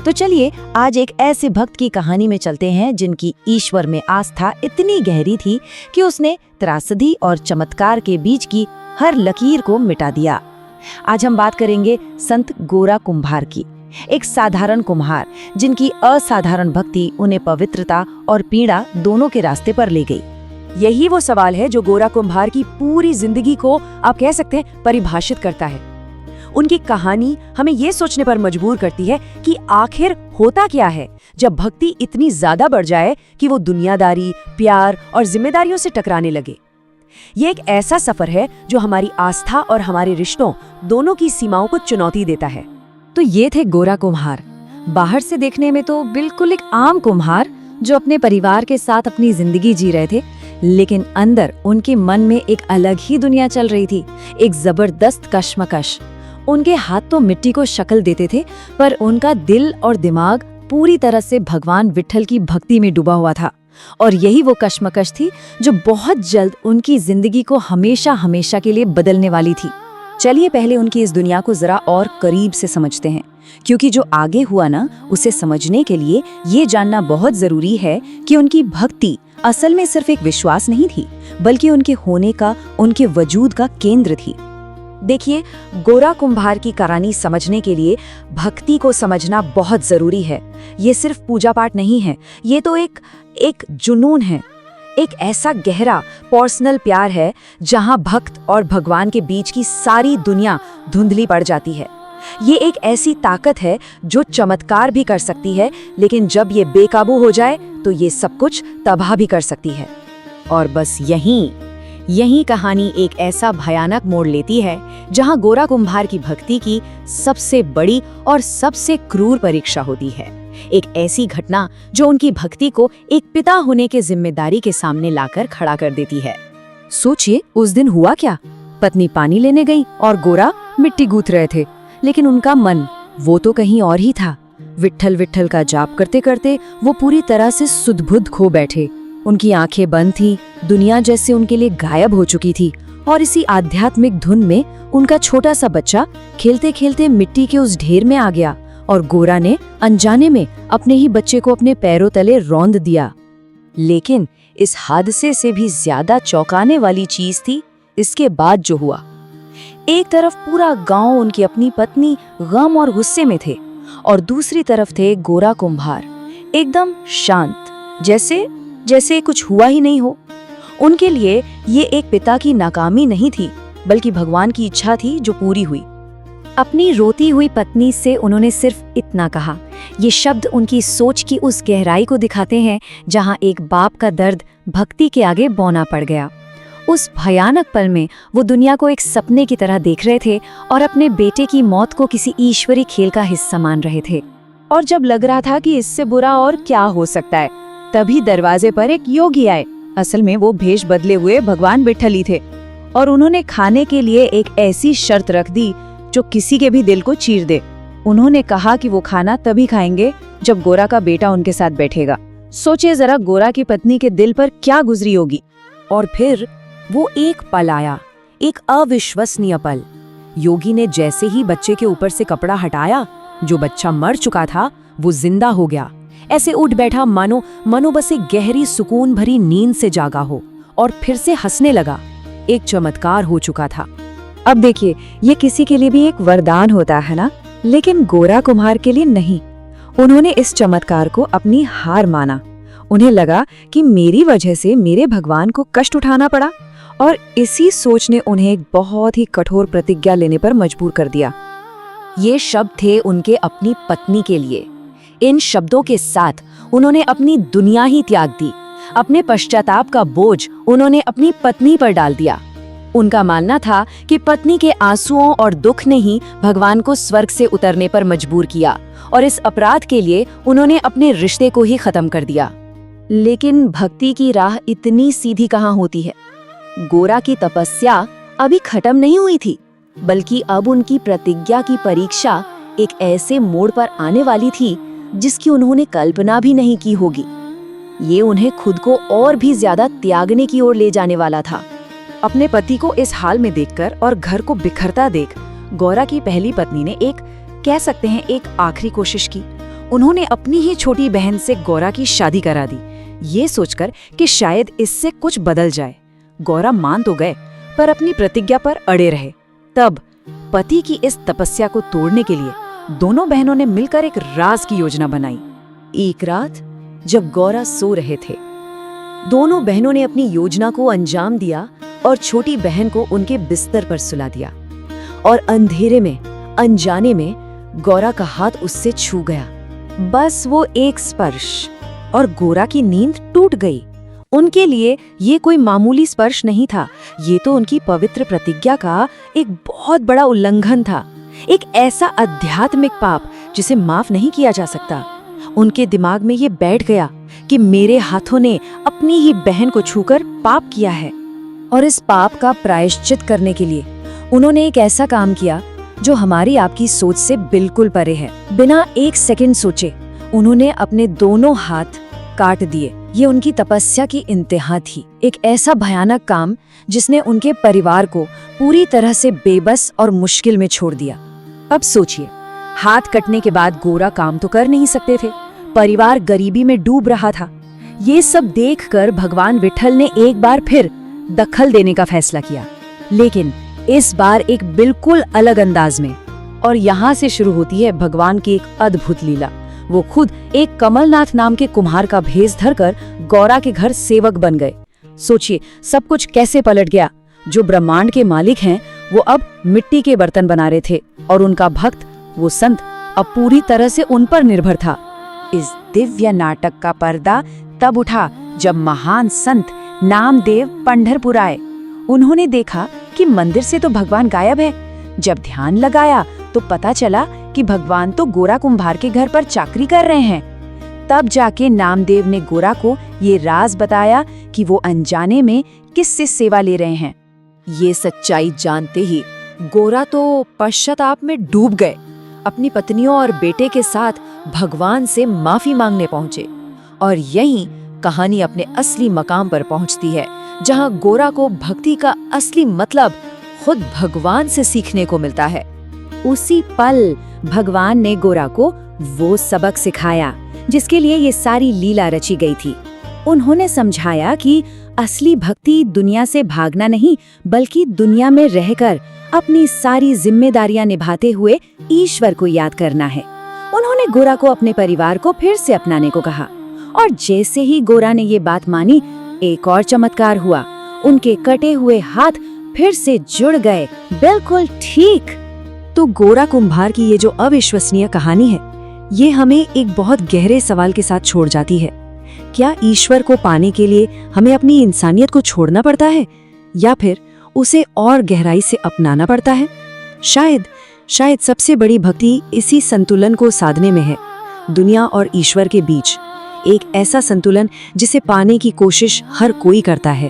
तो चलिए आज एक ऐसे भक्त की कहानी में चलते हैं जिनकी ईश्वर में आस्था इतनी गहरी थी कि उसने त्रासदी और चमत्कार के बीच की हर लकीर को मिटा दिया। आज हम बात करेंगे संत गोरा कुम्हार की, एक साधारण कुम्हार जिनकी असाधारण भक्ति उन्हें पवित्रता और पीड़ा दोनों के रास्ते पर ले गई। यही वो सवाल है जो गोरा कुम्हार की पूरी जिंदगी को आप कह सकते हैं परिभाषित करता है। उनकी कहानी हमें ये सोचने पर मजबूर करती है कि आखिर होता क्या है जब भक्ति इतनी ज्यादा बढ़ जाए कि वो दुनियादारी, प्यार और जिम्मेदारियों से टकराने लगे। ये एक ऐसा सफर है जो हमारी आस्था और हमारे रिश्तों दोनों की सीमाओं को चुनौती देता है। तो ये थे गोरा कुम्हार। बाहर से देखने में तो बिल्कुल एक आम कुम्हार जो अपने परिवार के साथ अपनी जिंदगी जी रहे थे, लेकिन अंदर उनके मन में एक अलग ही दुनिया चल रही थी, एक जबरदस्त कश्मकश। उनके हाथ तो मिट्टी को शक्ल देते थे, पर उनका दिल और दिमाग पूरी तरह से भगवान विट्ठल की भक्ति में डूबा हुआ था। और यही वो कश्मकश थी जो बहुत जल्द उनकी जिंदगी को हमेशा हमेशा के लिए बदलने वाली थी। चलिए पहले उनकी इस दुनिया को जरा और करीब से समझते हैं, क्योंकि जो आगे हुआ ना, उसे समझने के लिए ये जानना बहुत जरूरी है कि उनकी भक्ति असल में सिर्फ एक विश्वास नहीं थी, बल्कि उनके होने का, उनके वजूद का केंद्र थी। देखिए, गोरा कुम्हार की कहानी समझने के लिए भक्ति को समझना बहुत जरूरी है। ये सिर्फ पूजा पाठ नहीं है, ये तो एक जुनून है, एक ऐसा गहरा पर्सनल प्यार है जहां भक्त और भगवान के बीच की सारी दुनिया धुंधली पड़ जाती है। ये एक ऐसी ताकत है जो चमत्कार भी कर सकती है, लेकिन जब ये बेकाबू हो जाए तो ये सब कुछ तबाह भी कर सकती है। और बस यही कहानी एक ऐसा भयानक मोड़ लेती है जहां गोरा कुम्हार की भक्ति की सबसे बड़ी और सबसे क्रूर परीक्षा होती है। एक ऐसी घटना जो उनकी भक्ति को एक पिता होने के जिम्मेदारी के सामने लाकर खड़ा कर देती है। सोचिए, उस दिन हुआ क्या? पत्नी पानी लेने गई और गोरा मिट्टी गूंथ रहे थे, लेकिन उनका मन वो तो कहीं और ही था। विट्ठल विट्ठल का जाप करते करते वो पूरी तरह से सुध-बुध खो बैठे। उनकी आंखें बंद थी, दुनिया जैसे उनके लिए गायब हो चुकी थी। और इसी आध्यात्मिक धुन में उनका छोटा सा बच्चा खेलते खेलते मिट्टी के उस ढेर में आ गया और गोरा ने अनजाने में अपने ही बच्चे को अपने पैरों तले रौंद दिया। लेकिन इस हादसे से भी ज्यादा चौंकाने वाली चीज थी इसके बाद जो हुआ। एक तरफ पूरा गांव उनकी अपनी पत्नी गम और गुस्से में थे, और दूसरी तरफ थे गोरा कुम्हार, एकदम शांत, जैसे कुछ हुआ ही नहीं हो। उनके लिए ये एक पिता की नाकामी नहीं थी, बल्कि भगवान की इच्छा थी जो पूरी हुई। अपनी रोती हुई पत्नी से उन्होंने सिर्फ इतना कहा। ये शब्द उनकी सोच की उस गहराई को दिखाते हैं जहां एक बाप का दर्द भक्ति के आगे बौना पड़ गया। उस भयानक पल में वो दुनिया को एक सपने की तरह देख रहे थे और अपने बेटे की मौत को किसी ईश्वरी खेल का हिस्सा मान रहे थे। और जब लग रहा था कि इससे बुरा और क्या हो सकता है, तभी दरवाजे पर एक योगी आए। असल में वो भेष बदले हुए भगवान विट्ठल ही थे, और उन्होंने खाने के लिए एक ऐसी शर्त रख दी जो किसी के भी दिल को चीर दे। उन्होंने कहा कि वो खाना तभी खाएंगे जब गोरा का बेटा उनके साथ बैठेगा। सोचिए जरा, गोरा की पत्नी के दिल पर क्या गुजरी होगी। और फिर वो एक पल आया, एक अविश्वसनीय पल। योगी ने जैसे ही बच्चे के ऊपर से कपड़ा हटाया, जो बच्चा मर चुका था वो जिंदा हो गया। ऐसे उठ बैठा मानो बस एक गहरी सुकून भरी नींद से जागा हो, और फिर से हंसने लगा। एक चमत्कार हो चुका था। अब देखिए, ये किसी के लिए भी एक वरदान होता है ना, लेकिन गोरा कुम्हार के लिए नहीं। उन्होंने इस चमत्कार को अपनी हार माना। उन्हें लगा कि मेरी वजह से मेरे भगवान को कष्ट उठाना पड़ा, और इसी सोच ने उन्हें एक बहुत ही कठोर प्रतिज्ञा लेने पर मजबूर कर दिया। ये शब्द थे उनके अपनी पत्नी के लिए। इन शब्दों के साथ उन्होंने अपनी दुनिया ही त्याग दी। अपने पश्चाताप का बोझ उन्होंने अपनी पत्नी पर डाल दिया। उनका मानना था कि पत्नी के आंसुओं और दुख ने ही भगवान को स्वर्ग से उतरने पर मजबूर किया, और इस अपराध के लिए उन्होंने अपने रिश्ते को ही खत्म कर दिया। लेकिन भक्ति की राह इतनी सीधी कहाँ होती है? गोरा की तपस्या अभी खत्म नहीं हुई थी, बल्कि अब उनकी प्रतिज्ञा की परीक्षा एक ऐसे मोड़ पर आने वाली थी जिसकी उन्होंने कल्पना भी नहीं की होगी। ये उन्हें खुद को और भी ज्यादा त्यागने की ओर ले जाने वाला था। अपने पति को इस हाल में देखकर और घर को बिखरता देख गोरा की पहली पत्नी ने एक आखिरी कोशिश की। उन्होंने अपनी ही छोटी बहन से गौरा की शादी करा दी, ये सोचकर कि शायद इससे कुछ बदल जाए। गौरा मान तो गए, पर अपनी प्रतिज्ञा पर अड़े रहे। तब पति की इस तपस्या को तोड़ने के लिए दोनों बहनों ने मिलकर एक राज की योजना बनाई। एक रात जब गौरा सो रहे थे, दोनों बहनों ने अपनी योजना को अंजाम दिया और छोटी बहन को उनके बिस्तर पर सुला दिया। और अंधेरे में, अनजाने में गौरा का हाथ उससे छू गया। बस वो एक स्पर्श और गौरा की नींद टूट गई। उनके लिए ये कोई मामूली स्पर्श नहीं था, ये तो उनकी पवित्र प्रतिज्ञा का एक बहुत बड़ा उल्लंघन था, एक ऐसा आध्यात्मिक पाप जिसे माफ नहीं किया जा सकता। उनके दिमाग में ये बैठ गया कि मेरे हाथों ने अपनी ही बहन को छूकर पाप किया है। और इस पाप का प्रायश्चित करने के लिए उन्होंने एक ऐसा काम किया जो हमारी आपकी सोच से बिल्कुल परे है। बिना एक सेकंड सोचे उन्होंने अपने दोनों हाथ काट दिए। ये उनकी तपस्या की इंतहा थी, एक ऐसा भयानक काम जिसने उनके परिवार को पूरी तरह से बेबस और मुश्किल में छोड़ दिया। अब सोचिए, हाथ कटने के बाद गौरा काम तो कर नहीं सकते थे, परिवार गरीबी में डूब रहा था। ये सब देखकर भगवान विठल ने एक बार फिर दखल देने का फैसला किया, लेकिन इस बार एक बिल्कुल अलग अंदाज में। और यहाँ से शुरू होती है भगवान की एक अद्भुत लीला। वो खुद एक कमलनाथ नाम के कुम्हार का भेष धरकर गौरा के घर सेवक बन गए। सोचिए सब कुछ कैसे पलट गया। जो ब्रह्मांड के मालिक हैं वो अब मिट्टी के बर्तन बना रहे थे, और उनका भक्त वो संत अब पूरी तरह से उन पर निर्भर था। इस दिव्य नाटक का पर्दा तब उठा जब महान संत नामदेव पंढरपुर आए। उन्होंने देखा कि मंदिर से तो भगवान गायब है। जब ध्यान लगाया तो पता चला कि भगवान तो गोरा कुम्हार के घर पर चाकरी कर रहे हैं। तब जाके नामदेव ने गोरा को ये राज बताया कि वो अनजाने में किससे सेवा ले रहे हैं। ये सच्चाई जानते ही गोरा तो पश्चाताप में डूब गए। अपनी पत्नियों और बेटे के साथ भगवान से माफी मांगने पहुंचे। और यहीं कहानी अपने असली मकाम पर पहुंचती है, जहां गोरा को भक्ति का असली मतलब खुद भगवान से सीखने को मिलता है। उसी पल भगवान ने गोरा को वो सबक सिखाया जिसके लिए ये सारी लीला रची गई थी। उन्होंने समझाया कि असली भक्ति दुनिया से भागना नहीं, बल्कि दुनिया में रहकर अपनी सारी जिम्मेदारियां निभाते हुए ईश्वर को याद करना है। उन्होंने गोरा को अपने परिवार को फिर से अपनाने को कहा, और जैसे ही गोरा ने ये बात मानी, एक और चमत्कार हुआ। उनके कटे हुए हाथ फिर से जुड़ गए, बिल्कुल ठीक। तो गोरा कुम्हार की ये जो अविश्वसनीय कहानी है, ये हमें एक बहुत गहरे सवाल के साथ छोड़ जाती है। क्या ईश्वर को पाने के लिए हमें अपनी इंसानियत को छोड़ना पड़ता है, या फिर उसे और गहराई से अपनाना पड़ता है? शायद सबसे बड़ी भक्ति इसी संतुलन को साधने में है, दुनिया और ईश्वर के बीच। एक ऐसा संतुलन जिसे पाने की कोशिश हर कोई करता है,